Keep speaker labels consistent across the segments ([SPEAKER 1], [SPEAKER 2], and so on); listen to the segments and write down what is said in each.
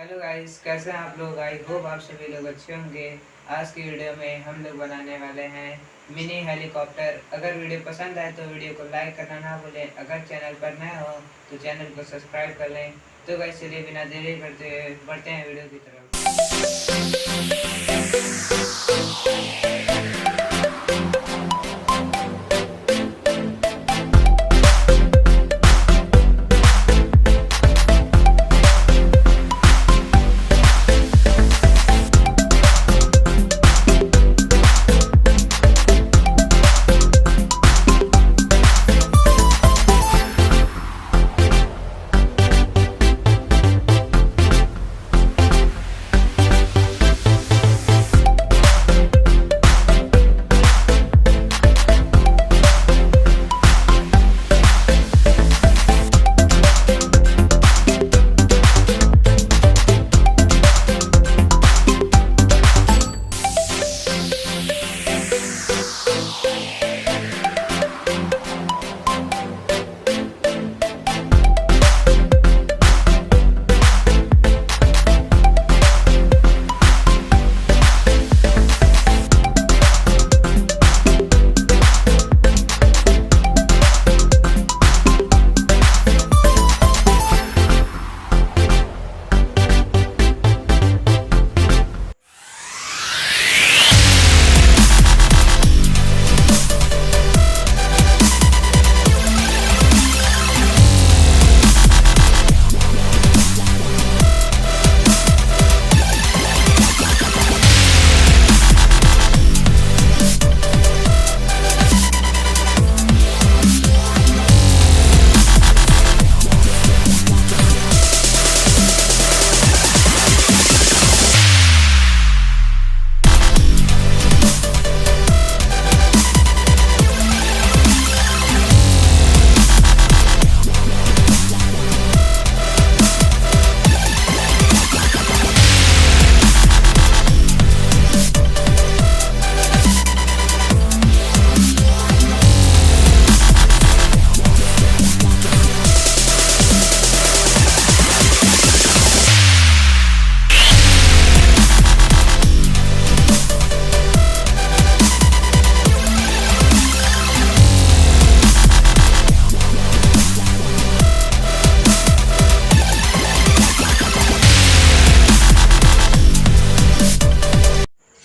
[SPEAKER 1] Hello guys, कैसे हैं आप लोग। आई होप आप सभी लोग अच्छे होंगे। आज की वीडियो में हम लोग बनाने वाले हैं मिनी हेलीकॉप्टर। अगर वीडियो पसंद आए तो वीडियो को लाइक करना ना भूलें। अगर चैनल पर नए हो तो चैनल को सब्सक्राइब कर लें। तो गाइस चलिए बिना देरी करते हुए बढ़ते हैं वीडियो की तरफ।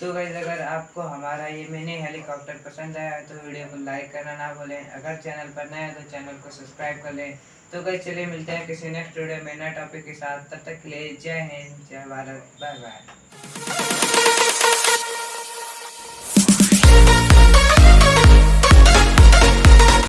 [SPEAKER 1] तो गाइस अगर आपको हमारा ये मिनी हेलीकॉप्टर पसंद आया तो वीडियो को लाइक करना ना भूलें। अगर चैनल पर नए हैं तो चैनल को सब्सक्राइब कर लें। तो गाइस चलिए मिलते हैं किसी नेक्स्ट वीडियो में नए टॉपिक के साथ। तब तक के लिए जय हिंद, जय भारत, बाय बाय।